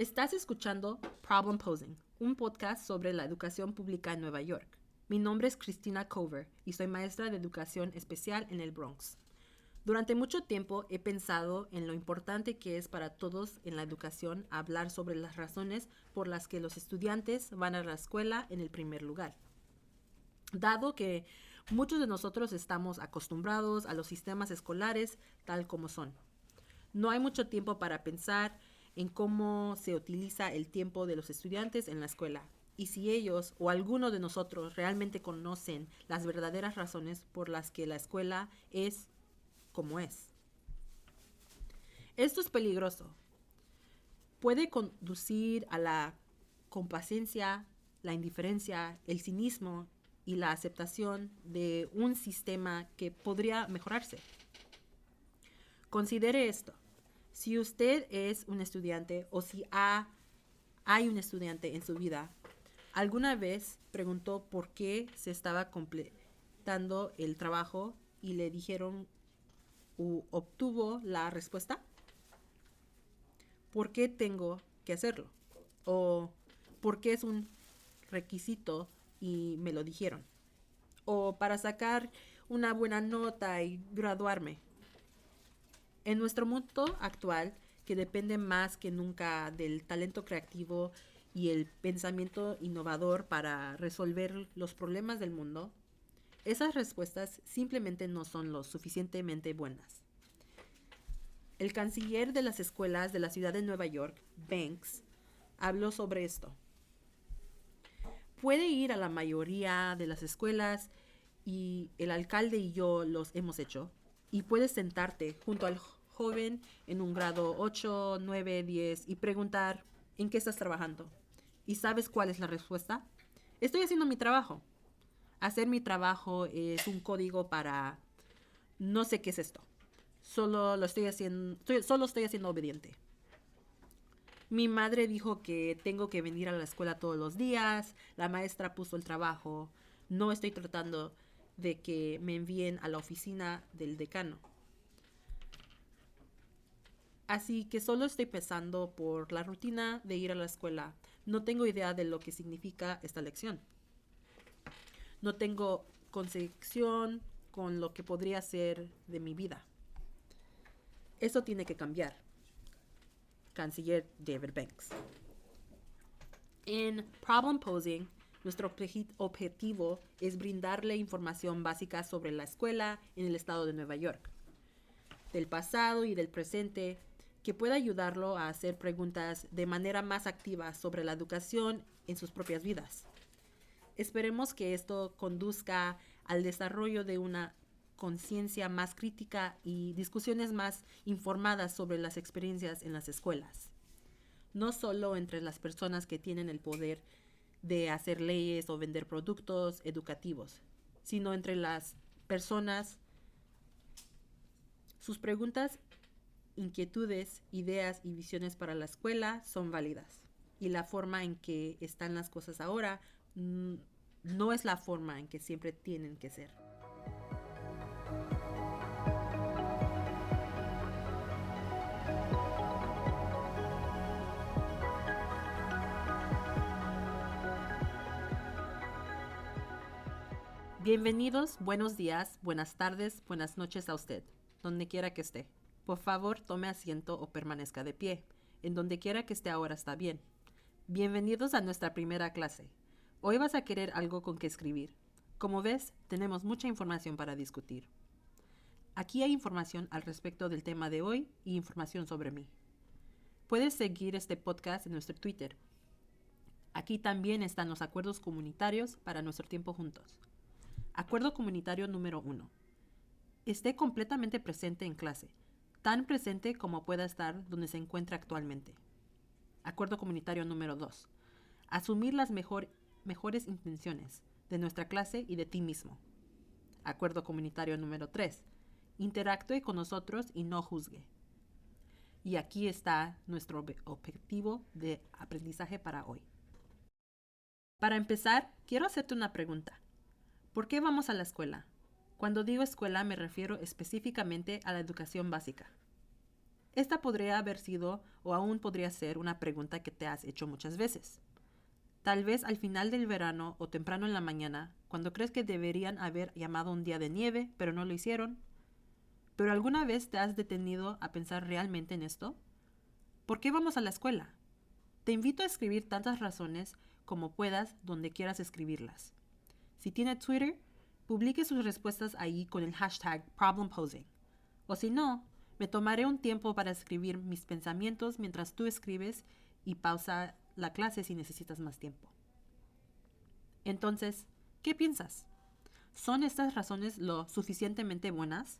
Estás escuchando Problem Posing, un podcast sobre la educación pública en Nueva York. Mi nombre es Christina Cover y soy maestra de educación especial en el Bronx. Durante mucho tiempo he pensado en lo importante que es para todos en la educación hablar sobre las razones por las que los estudiantes van a la escuela en el primer lugar. Dado que muchos de nosotros estamos acostumbrados a los sistemas escolares tal como son. No hay mucho tiempo para pensar en cómo se utiliza el tiempo de los estudiantes en la escuela y si ellos o alguno de nosotros realmente conocen las verdaderas razones por las que la escuela es como es. Esto es peligroso. Puede conducir a la complacencia, la indiferencia, el cinismo y la aceptación de un sistema que podría mejorarse. Considere esto. Si usted es un estudiante o si hay un estudiante en su vida, ¿alguna vez preguntó por qué se estaba completando el trabajo y le dijeron o obtuvo la respuesta? ¿Por qué tengo que hacerlo? ¿O por qué es un requisito y me lo dijeron? ¿O para sacar una buena nota y graduarme? En nuestro mundo actual, que depende más que nunca del talento creativo y el pensamiento innovador para resolver los problemas del mundo, esas respuestas simplemente no son lo suficientemente buenas. El canciller de las escuelas de la ciudad de Nueva York, Banks, habló sobre esto. Puede ir a la mayoría de las escuelas y el alcalde y yo los hemos hecho, y puedes sentarte junto al joven en un grado 8, 9, 10 y preguntar ¿en qué estás trabajando? ¿Y sabes cuál es la respuesta? Estoy haciendo mi trabajo. Hacer mi trabajo es un código para no sé qué es esto. Solo estoy haciendo obediente. Mi madre dijo que tengo que venir a la escuela todos los días. La maestra puso el trabajo. No estoy tratando de que me envíen a la oficina del decano. Así que solo estoy pensando por la rutina de ir a la escuela. No tengo idea de lo que significa esta lección. No tengo concepción con lo que podría ser de mi vida. Eso tiene que cambiar. Canciller David Banks. En Problem Posing, nuestro objetivo es brindarle información básica sobre la escuela en el estado de Nueva York, del pasado y del presente, que pueda ayudarlo a hacer preguntas de manera más activa sobre la educación en sus propias vidas. Esperemos que esto conduzca al desarrollo de una conciencia más crítica y discusiones más informadas sobre las experiencias en las escuelas. No solo entre las personas que tienen el poder de hacer leyes o vender productos educativos, sino entre las personas. Sus preguntas, inquietudes, ideas y visiones para la escuela son válidas. Y la forma en que están las cosas ahora no es la forma en que siempre tienen que ser. Bienvenidos, buenos días, buenas tardes, buenas noches a usted, donde quiera que esté. Por favor, tome asiento o permanezca de pie. En donde quiera que esté ahora está bien. Bienvenidos a nuestra primera clase. Hoy vas a querer algo con que escribir. Como ves, tenemos mucha información para discutir. Aquí hay información al respecto del tema de hoy y información sobre mí. Puedes seguir este podcast en nuestro Twitter. Aquí también están los acuerdos comunitarios para nuestro tiempo juntos. Acuerdo comunitario número 1. Esté completamente presente en clase, tan presente como pueda estar donde se encuentra actualmente. Acuerdo comunitario número 2. Asumir las mejores intenciones de nuestra clase y de ti mismo. Acuerdo comunitario número 3. Interactúe con nosotros y no juzgue. Y aquí está nuestro objetivo de aprendizaje para hoy. Para empezar, quiero hacerte una pregunta. ¿Por qué vamos a la escuela? Cuando digo escuela me refiero específicamente a la educación básica. Esta podría haber sido o aún podría ser una pregunta que te has hecho muchas veces. Tal vez al final del verano o temprano en la mañana, cuando crees que deberían haber llamado un día de nieve, pero no lo hicieron. ¿Pero alguna vez te has detenido a pensar realmente en esto? ¿Por qué vamos a la escuela? Te invito a escribir tantas razones como puedas donde quieras escribirlas. Si tiene Twitter, publique sus respuestas ahí con el hashtag ProblemPosing. O si no, me tomaré un tiempo para escribir mis pensamientos mientras tú escribes y pausa la clase si necesitas más tiempo. Entonces, ¿qué piensas? ¿Son estas razones lo suficientemente buenas?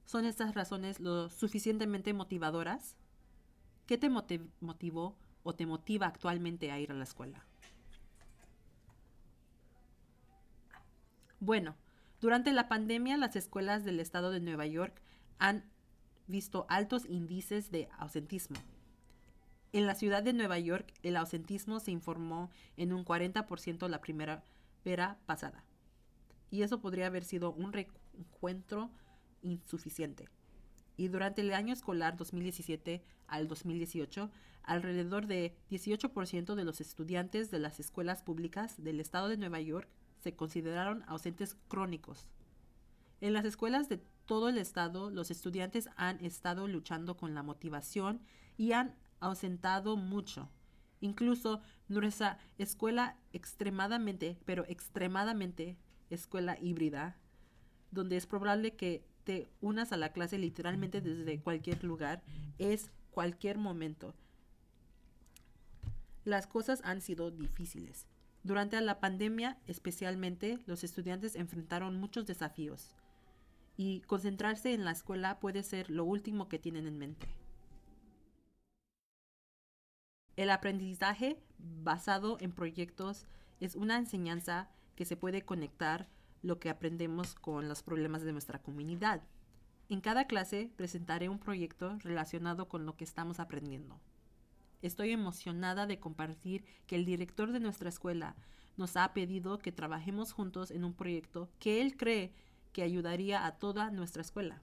¿Son estas razones lo suficientemente motivadoras? ¿Qué te motivó o te motiva actualmente a ir a la escuela? Bueno, durante la pandemia las escuelas del estado de Nueva York han visto altos índices de ausentismo. En la ciudad de Nueva York, el ausentismo se informó en un 40% la primavera pasada. Y eso podría haber sido un recuento insuficiente. Y durante el año escolar 2017 al 2018, alrededor de 18% de los estudiantes de las escuelas públicas del estado de Nueva York se consideraron ausentes crónicos. En las escuelas de todo el estado, los estudiantes han estado luchando con la motivación y han ausentado mucho. Incluso nuestra escuela pero extremadamente escuela híbrida, donde es probable que te unas a la clase literalmente desde cualquier lugar, es cualquier momento. Las cosas han sido difíciles. Durante la pandemia, especialmente, los estudiantes enfrentaron muchos desafíos y concentrarse en la escuela puede ser lo último que tienen en mente. El aprendizaje basado en proyectos es una enseñanza que se puede conectar lo que aprendemos con los problemas de nuestra comunidad. En cada clase presentaré un proyecto relacionado con lo que estamos aprendiendo. Estoy emocionada de compartir que el director de nuestra escuela nos ha pedido que trabajemos juntos en un proyecto que él cree que ayudaría a toda nuestra escuela.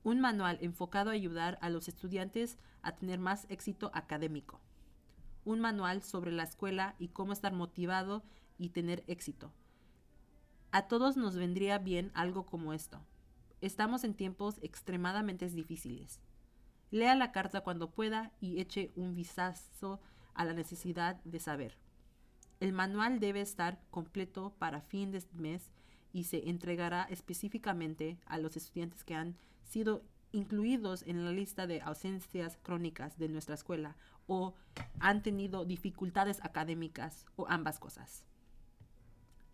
Un manual enfocado a ayudar a los estudiantes a tener más éxito académico. Un manual sobre la escuela y cómo estar motivado y tener éxito. A todos nos vendría bien algo como esto. Estamos en tiempos extremadamente difíciles. Lea la carta cuando pueda y eche un vistazo a la necesidad de saber. El manual debe estar completo para fin de mes y se entregará específicamente a los estudiantes que han sido incluidos en la lista de ausencias crónicas de nuestra escuela o han tenido dificultades académicas o ambas cosas.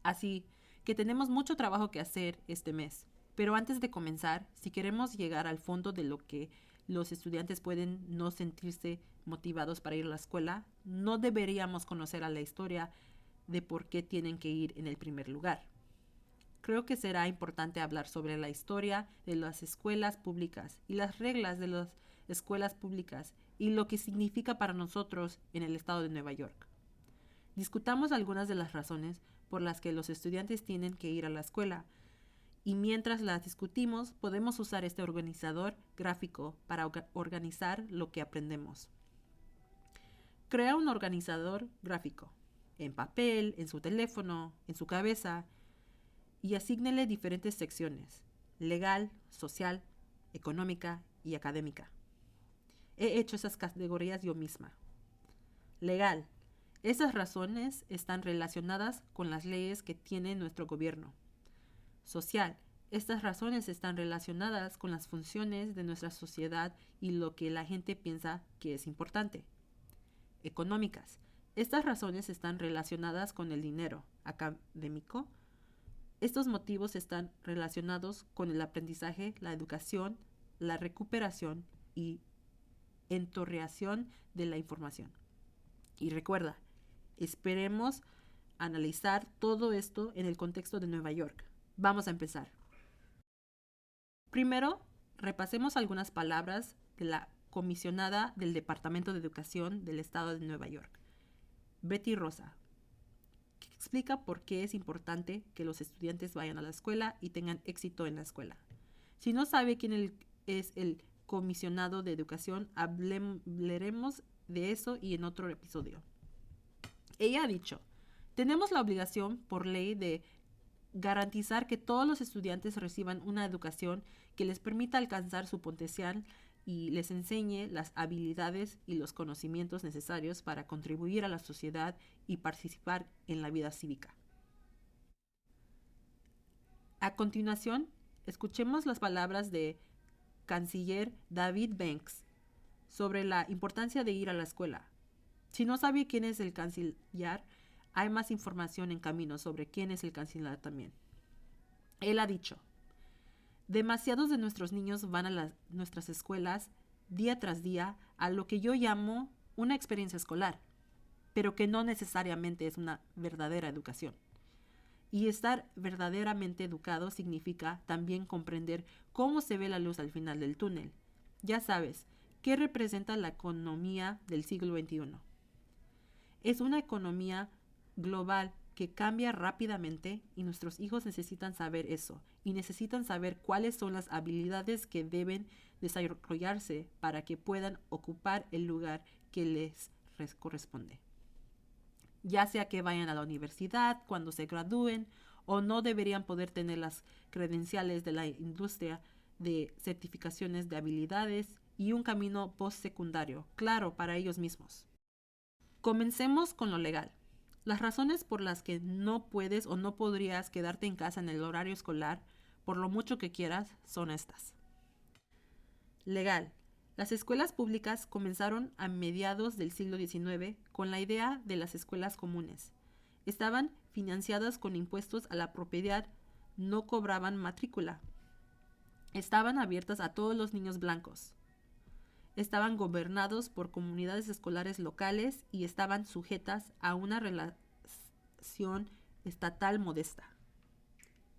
Así que tenemos mucho trabajo que hacer este mes. Pero antes de comenzar, si queremos llegar al fondo de lo que los estudiantes pueden no sentirse motivados para ir a la escuela, no deberíamos conocer a la historia de por qué tienen que ir en el primer lugar. Creo que será importante hablar sobre la historia de las escuelas públicas y las reglas de las escuelas públicas y lo que significa para nosotros en el estado de Nueva York. Discutamos algunas de las razones por las que los estudiantes tienen que ir a la escuela, y mientras las discutimos podemos usar este organizador gráfico para organizar lo que aprendemos. Crea un organizador gráfico en papel, en su teléfono, en su cabeza y asígnele diferentes secciones: legal, social, económica y académica. He hecho esas categorías yo misma. Legal. Esas razones están relacionadas con las leyes que tiene nuestro gobierno. Social. Estas razones están relacionadas con las funciones de nuestra sociedad y lo que la gente piensa que es importante. Económicas. Estas razones están relacionadas con el dinero. Académico. Estos motivos están relacionados con el aprendizaje, la educación, la recuperación y entorreación de la información. Y recuerda, esperemos analizar todo esto en el contexto de Nueva York. Vamos a empezar. Primero, repasemos algunas palabras de la comisionada del Departamento de Educación del Estado de Nueva York, Betty Rosa, que explica por qué es importante que los estudiantes vayan a la escuela y tengan éxito en la escuela. Si no sabe quién es el comisionado de educación, hablaremos de eso y en otro episodio. Ella ha dicho, tenemos la obligación por ley de garantizar que todos los estudiantes reciban una educación que les permita alcanzar su potencial y les enseñe las habilidades y los conocimientos necesarios para contribuir a la sociedad y participar en la vida cívica. A continuación, escuchemos las palabras de canciller David Banks sobre la importancia de ir a la escuela. Si no sabe quién es el canciller, hay más información en camino sobre quién es el canciller también. Él ha dicho, demasiados de nuestros niños van a nuestras escuelas día tras día a lo que yo llamo una experiencia escolar, pero que no necesariamente es una verdadera educación. Y estar verdaderamente educado significa también comprender cómo se ve la luz al final del túnel. Ya sabes, ¿qué representa la economía del siglo XXI? Es una economía global que cambia rápidamente y nuestros hijos necesitan saber eso y necesitan saber cuáles son las habilidades que deben desarrollarse para que puedan ocupar el lugar que les corresponde. Ya sea que vayan a la universidad cuando se gradúen o no deberían poder tener las credenciales de la industria de certificaciones de habilidades y un camino postsecundario, claro, para ellos mismos. Comencemos con lo legal. Las razones por las que no puedes o no podrías quedarte en casa en el horario escolar, por lo mucho que quieras, son estas. Legal. Las escuelas públicas comenzaron a mediados del siglo XIX con la idea de las escuelas comunes. Estaban financiadas con impuestos a la propiedad, no cobraban matrícula. Estaban abiertas a todos los niños blancos. Estaban gobernados por comunidades escolares locales y estaban sujetas a una relación estatal modesta.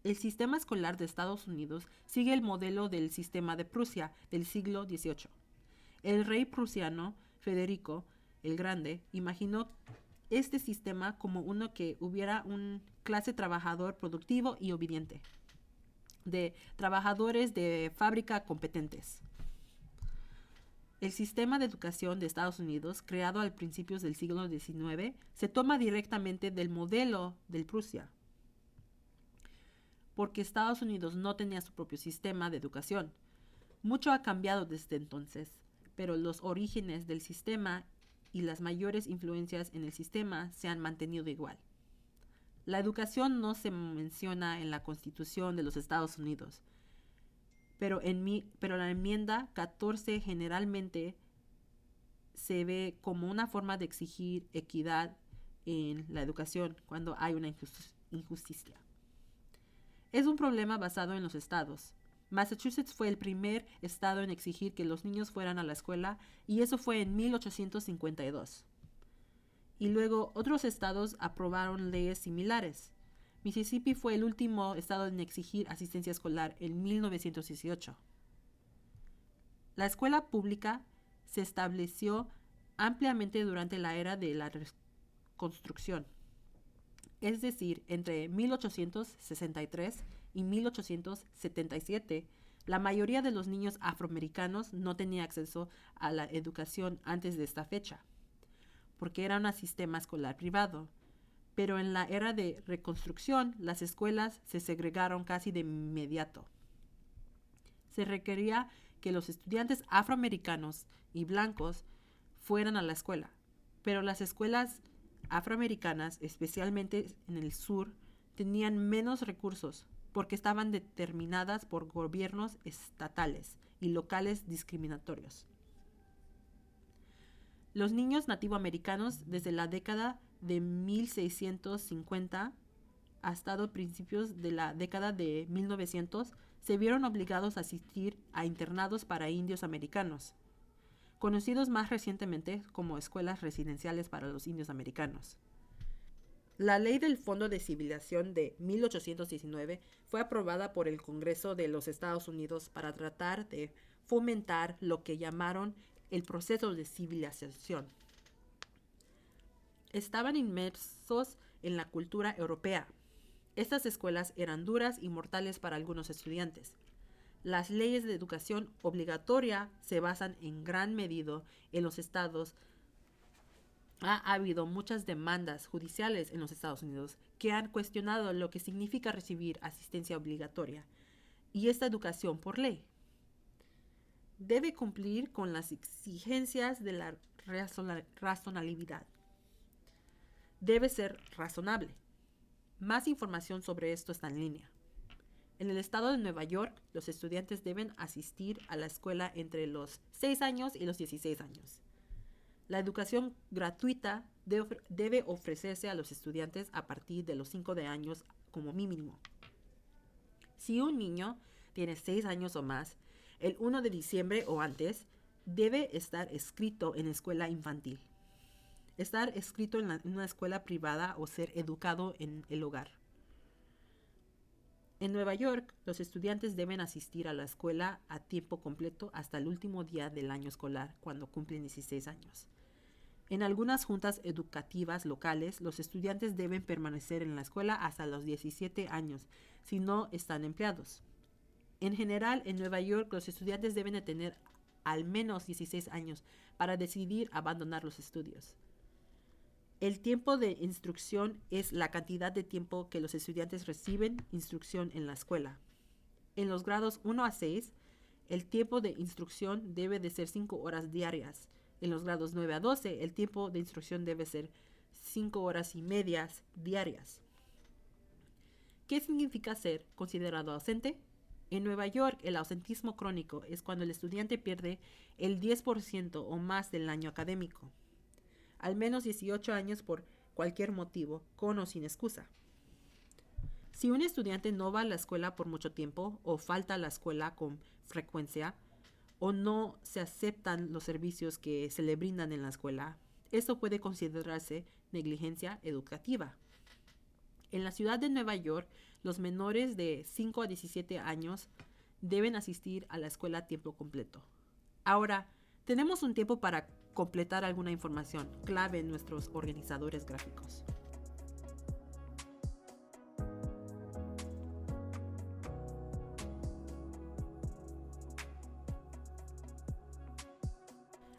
El sistema escolar de Estados Unidos sigue el modelo del sistema de Prusia del siglo XVIII. El rey prusiano, Federico el Grande, imaginó este sistema como uno que hubiera un clase trabajador productivo y obediente, de trabajadores de fábrica competentes. El sistema de educación de Estados Unidos, creado a principios del siglo XIX, se toma directamente del modelo del Prusia, porque Estados Unidos no tenía su propio sistema de educación. Mucho ha cambiado desde entonces, pero los orígenes del sistema y las mayores influencias en el sistema se han mantenido igual. La educación no se menciona en la Constitución de los Estados Unidos, pero la enmienda 14 generalmente se ve como una forma de exigir equidad en la educación cuando hay una injusticia. Es un problema basado en los estados. Massachusetts fue el primer estado en exigir que los niños fueran a la escuela y eso fue en 1852. Y luego otros estados aprobaron leyes similares. Mississippi fue el último estado en exigir asistencia escolar en 1918. La escuela pública se estableció ampliamente durante la era de la Reconstrucción, es decir, entre 1863 y 1877, la mayoría de los niños afroamericanos no tenía acceso a la educación antes de esta fecha, porque era un sistema escolar privado. Pero en la era de Reconstrucción, las escuelas se segregaron casi de inmediato. Se requería que los estudiantes afroamericanos y blancos fueran a la escuela, pero las escuelas afroamericanas, especialmente en el sur, tenían menos recursos porque estaban determinadas por gobiernos estatales y locales discriminatorios. Los niños nativoamericanos desde la década de 1650 hasta principios de la década de 1900 se vieron obligados a asistir a internados para indios americanos, conocidos más recientemente como escuelas residenciales para los indios americanos. La ley del Fondo de Civilización de 1819 fue aprobada por el Congreso de los Estados Unidos para tratar de fomentar lo que llamaron el proceso de civilización. Estaban inmersos en la cultura europea. Estas escuelas eran duras y mortales para algunos estudiantes. Las leyes de educación obligatoria se basan en gran medida en los estados. Ha habido muchas demandas judiciales en los Estados Unidos que han cuestionado lo que significa recibir asistencia obligatoria y esta educación por ley. Debe cumplir con las exigencias de la razonabilidad. Debe ser razonable. Más información sobre esto está en línea. En el estado de Nueva York, los estudiantes deben asistir a la escuela entre los 6 años y los 16 años. La educación gratuita debe ofrecerse a los estudiantes a partir de los 5 años como mínimo. Si un niño tiene 6 años o más, el 1 de diciembre o antes, debe estar inscrito en escuela infantil. Estar inscrito en una escuela privada o ser educado en el hogar. En Nueva York, los estudiantes deben asistir a la escuela a tiempo completo hasta el último día del año escolar, cuando cumplen 16 años. En algunas juntas educativas locales, los estudiantes deben permanecer en la escuela hasta los 17 años, si no están empleados. En general, en Nueva York, los estudiantes deben de tener al menos 16 años para decidir abandonar los estudios. El tiempo de instrucción es la cantidad de tiempo que los estudiantes reciben instrucción en la escuela. En los grados 1 a 6, el tiempo de instrucción debe de ser 5 horas diarias. En los grados 9 a 12, el tiempo de instrucción debe ser 5 horas y medias diarias. ¿Qué significa ser considerado ausente? En Nueva York, el ausentismo crónico es cuando el estudiante pierde el 10% o más del año académico. Al menos 18 años por cualquier motivo, con o sin excusa. Si un estudiante no va a la escuela por mucho tiempo o falta a la escuela con frecuencia o no se aceptan los servicios que se le brindan en la escuela, eso puede considerarse negligencia educativa. En la ciudad de Nueva York, los menores de 5 a 17 años deben asistir a la escuela a tiempo completo. Ahora, tenemos un tiempo para completar alguna información clave en nuestros organizadores gráficos.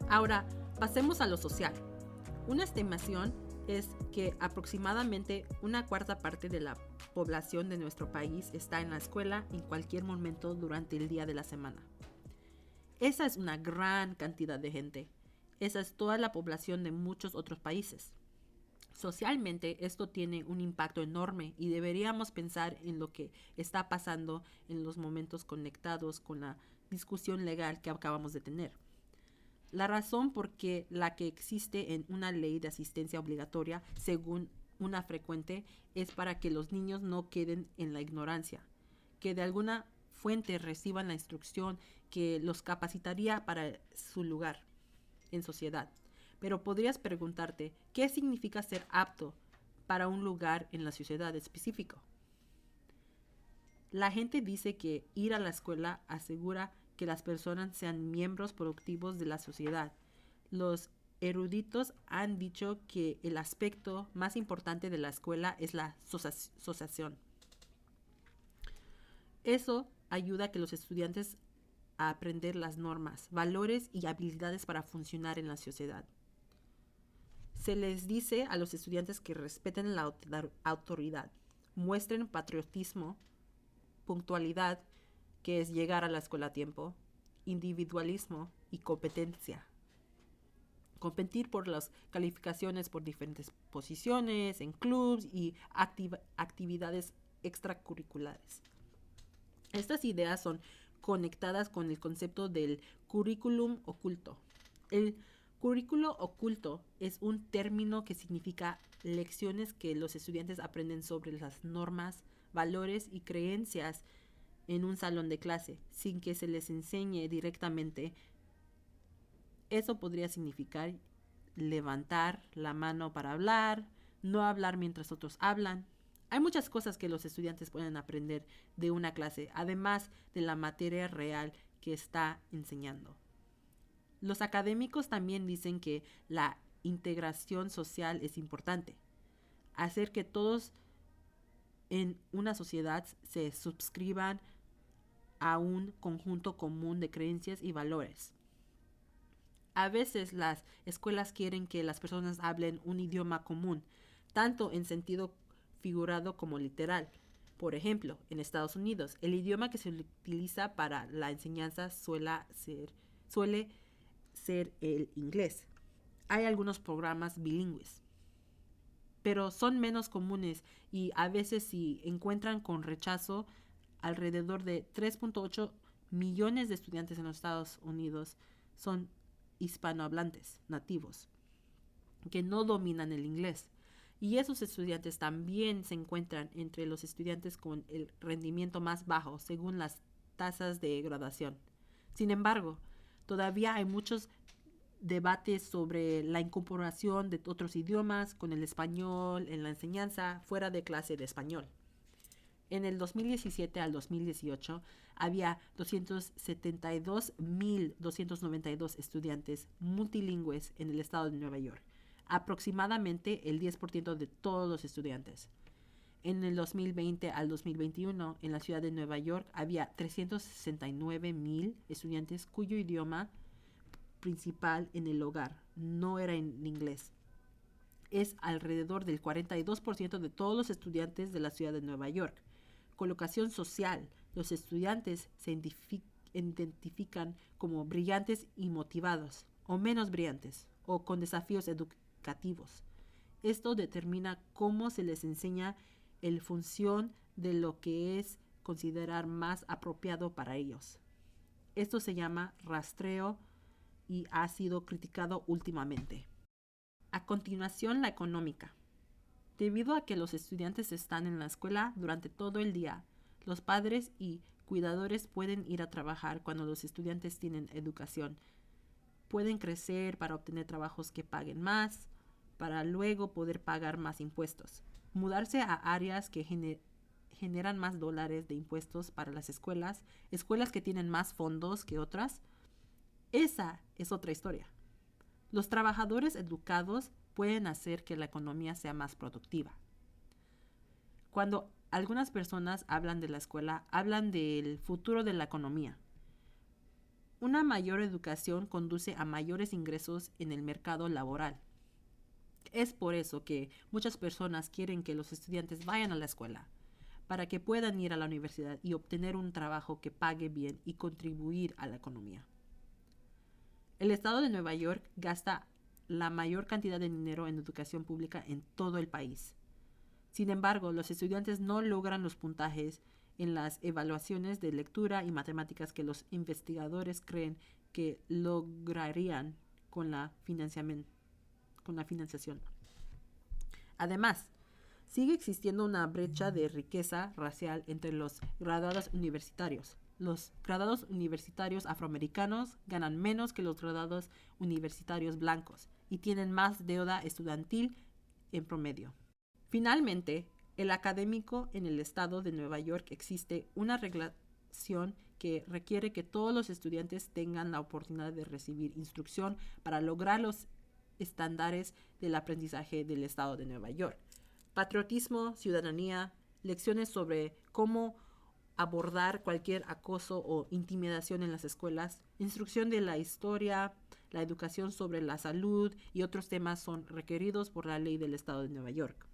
Ahora, pasemos a lo social. Una estimación es que aproximadamente una cuarta parte de la población de nuestro país está en la escuela en cualquier momento durante el día de la semana. Esa es una gran cantidad de gente. Esa es toda la población de muchos otros países. Socialmente, esto tiene un impacto enorme y deberíamos pensar en lo que está pasando en los momentos conectados con la discusión legal que acabamos de tener. La razón por qué la que existe en una ley de asistencia obligatoria, según una frecuente, es para que los niños no queden en la ignorancia, que de alguna fuente reciban la instrucción que los capacitaría para su lugar en sociedad. Pero podrías preguntarte, ¿qué significa ser apto para un lugar en la sociedad específico? La gente dice que ir a la escuela asegura que las personas sean miembros productivos de la sociedad. Los eruditos han dicho que el aspecto más importante de la escuela es la asociación. Eso ayuda a que los estudiantes a aprender las normas, valores y habilidades para funcionar en la sociedad. Se les dice a los estudiantes que respeten la autoridad, muestren patriotismo, puntualidad, que es llegar a la escuela a tiempo, individualismo y competencia. Competir por las calificaciones por diferentes posiciones, en clubes y actividades extracurriculares. Estas ideas son conectadas con el concepto del currículum oculto. El currículo oculto es un término que significa lecciones que los estudiantes aprenden sobre las normas, valores y creencias en un salón de clase, sin que se les enseñe directamente. Eso podría significar levantar la mano para hablar, no hablar mientras otros hablan. Hay muchas cosas que los estudiantes pueden aprender de una clase, además de la materia real que está enseñando. Los académicos también dicen que la integración social es importante. Hacer que todos en una sociedad se suscriban a un conjunto común de creencias y valores. A veces las escuelas quieren que las personas hablen un idioma común, tanto en sentido figurado como literal. Por ejemplo, en Estados Unidos, el idioma que se utiliza para la enseñanza suele ser el inglés. Hay algunos programas bilingües, pero son menos comunes y a veces se encuentran con rechazo. Alrededor de 3.8 millones de estudiantes en los Estados Unidos son hispanohablantes nativos que no dominan el inglés. Y esos estudiantes también se encuentran entre los estudiantes con el rendimiento más bajo según las tasas de graduación. Sin embargo, todavía hay muchos debates sobre la incorporación de otros idiomas con el español en la enseñanza fuera de clase de español. En el 2017 al 2018 había 272.292 estudiantes multilingües en el estado de Nueva York, aproximadamente el 10% de todos los estudiantes. En el 2020 al 2021, en la ciudad de Nueva York había 369.000 estudiantes cuyo idioma principal en el hogar no era en inglés. Es alrededor del 42% de todos los estudiantes de la ciudad de Nueva York. Colocación social. Los estudiantes se identifican como brillantes y motivados, o menos brillantes, o con desafíos educativos. Esto determina cómo se les enseña en función de lo que es considerar más apropiado para ellos. Esto se llama rastreo y ha sido criticado últimamente. A continuación, la económica. Debido a que los estudiantes están en la escuela durante todo el día, los padres y cuidadores pueden ir a trabajar cuando los estudiantes tienen educación. Pueden crecer para obtener trabajos que paguen más, para luego poder pagar más impuestos. Mudarse a áreas que generan más dólares de impuestos para las escuelas que tienen más fondos que otras. Esa es otra historia. Los trabajadores educados pueden hacer que la economía sea más productiva. Cuando algunas personas hablan de la escuela, hablan del futuro de la economía. Una mayor educación conduce a mayores ingresos en el mercado laboral. Es por eso que muchas personas quieren que los estudiantes vayan a la escuela, para que puedan ir a la universidad y obtener un trabajo que pague bien y contribuir a la economía. El estado de Nueva York gasta la mayor cantidad de dinero en educación pública en todo el país. Sin embargo, los estudiantes no logran los puntajes en las evaluaciones de lectura y matemáticas que los investigadores creen que lograrían con la financiación. Además, sigue existiendo una brecha de riqueza racial entre los graduados universitarios. Los graduados universitarios afroamericanos ganan menos que los graduados universitarios blancos y tienen más deuda estudiantil en promedio. Finalmente, el académico en el estado de Nueva York existe una regulación que requiere que todos los estudiantes tengan la oportunidad de recibir instrucción para lograr los estándares del aprendizaje del estado de Nueva York. Patriotismo, ciudadanía, lecciones sobre cómo abordar cualquier acoso o intimidación en las escuelas, instrucción de la historia, la educación sobre la salud y otros temas son requeridos por la ley del estado de Nueva York.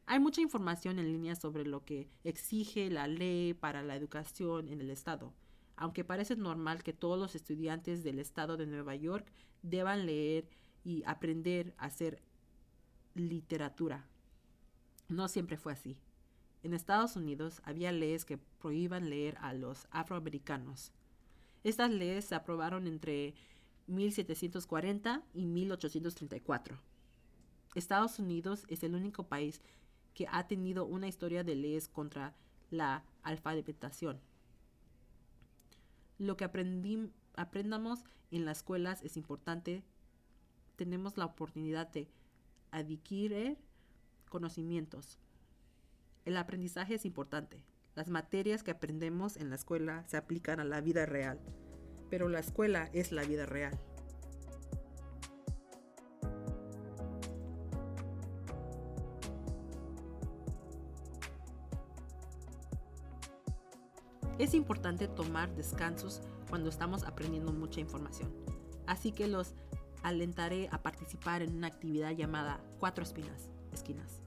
Hay mucha información en línea sobre lo que exige la ley para la educación en el estado, aunque parece normal que todos los estudiantes del estado de Nueva York deban leer y aprender a hacer literatura. No siempre fue así. En Estados Unidos había leyes que prohíban leer a los afroamericanos. Estas leyes se aprobaron entre 1740 y 1834. Estados Unidos es el único país que ha tenido una historia de leyes contra la alfabetización. Lo que aprendamos en las escuelas es importante. Tenemos la oportunidad de adquirir conocimientos. El aprendizaje es importante. Las materias que aprendemos en la escuela se aplican a la vida real, pero la escuela es la vida real. Es importante tomar descansos cuando estamos aprendiendo mucha información, así que los alentaré a participar en una actividad llamada 4 esquinas.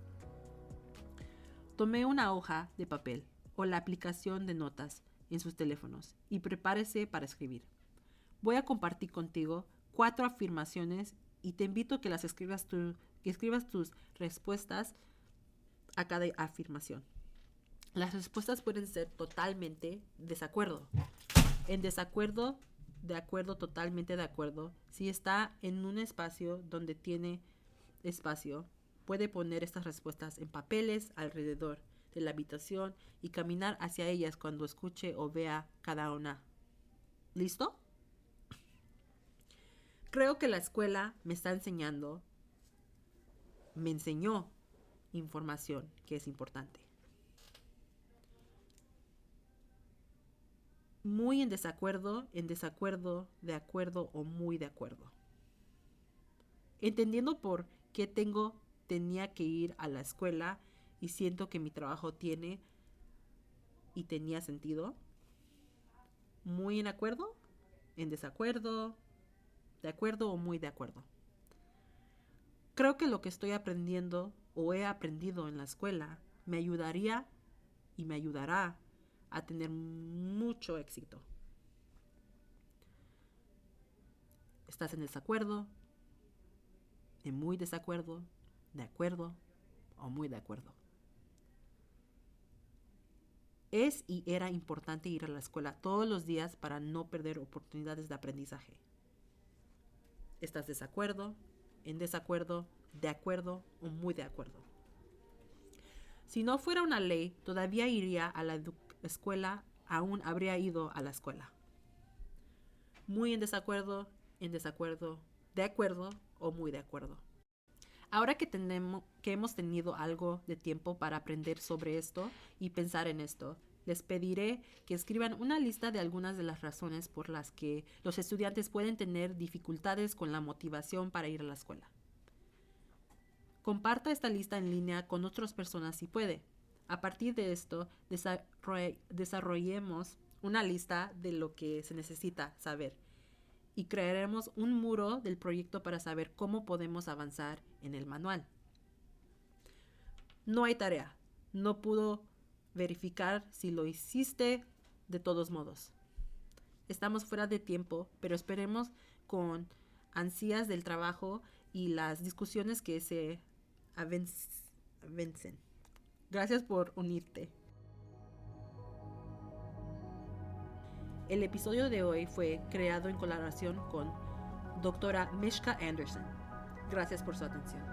Tome una hoja de papel o la aplicación de notas en sus teléfonos y prepárese para escribir. Voy a compartir contigo 4 afirmaciones y te invito a que escribas tus respuestas a cada afirmación. Las respuestas pueden ser totalmente desacuerdo. En desacuerdo, de acuerdo, totalmente de acuerdo. Si está en un espacio donde tiene espacio, puede poner estas respuestas en papeles alrededor de la habitación y caminar hacia ellas cuando escuche o vea cada una. ¿Listo? Creo que la escuela me enseñó información que es importante. Muy en desacuerdo, de acuerdo o muy de acuerdo. Entendiendo por qué tenía que ir a la escuela y siento que mi trabajo tiene y tenía sentido. Muy en acuerdo, en desacuerdo, de acuerdo o muy de acuerdo. Creo que lo que estoy aprendiendo o he aprendido en la escuela me ayudaría y me ayudará a tener mucho éxito. ¿Estás en desacuerdo? ¿En muy desacuerdo? ¿De acuerdo o muy de acuerdo? Es y era importante ir a la escuela todos los días para no perder oportunidades de aprendizaje. ¿Estás desacuerdo? ¿En desacuerdo? ¿De acuerdo o muy de acuerdo? Si no fuera una ley, todavía iría a la escuela, aún habría ido a la escuela. Muy en desacuerdo, de acuerdo o muy de acuerdo. Ahora que hemos tenido algo de tiempo para aprender sobre esto y pensar en esto, les pediré que escriban una lista de algunas de las razones por las que los estudiantes pueden tener dificultades con la motivación para ir a la escuela. Comparta esta lista en línea con otras personas si puede. A partir de esto, desarrollemos una lista de lo que se necesita saber y crearemos un muro del proyecto para saber cómo podemos avanzar en el manual. No hay tarea. No pudo verificar si lo hiciste de todos modos. Estamos fuera de tiempo, pero esperemos con ansias del trabajo y las discusiones que se avancen. Gracias por unirte. El episodio de hoy fue creado en colaboración con Dra. Mishka Anderson. Gracias por su atención.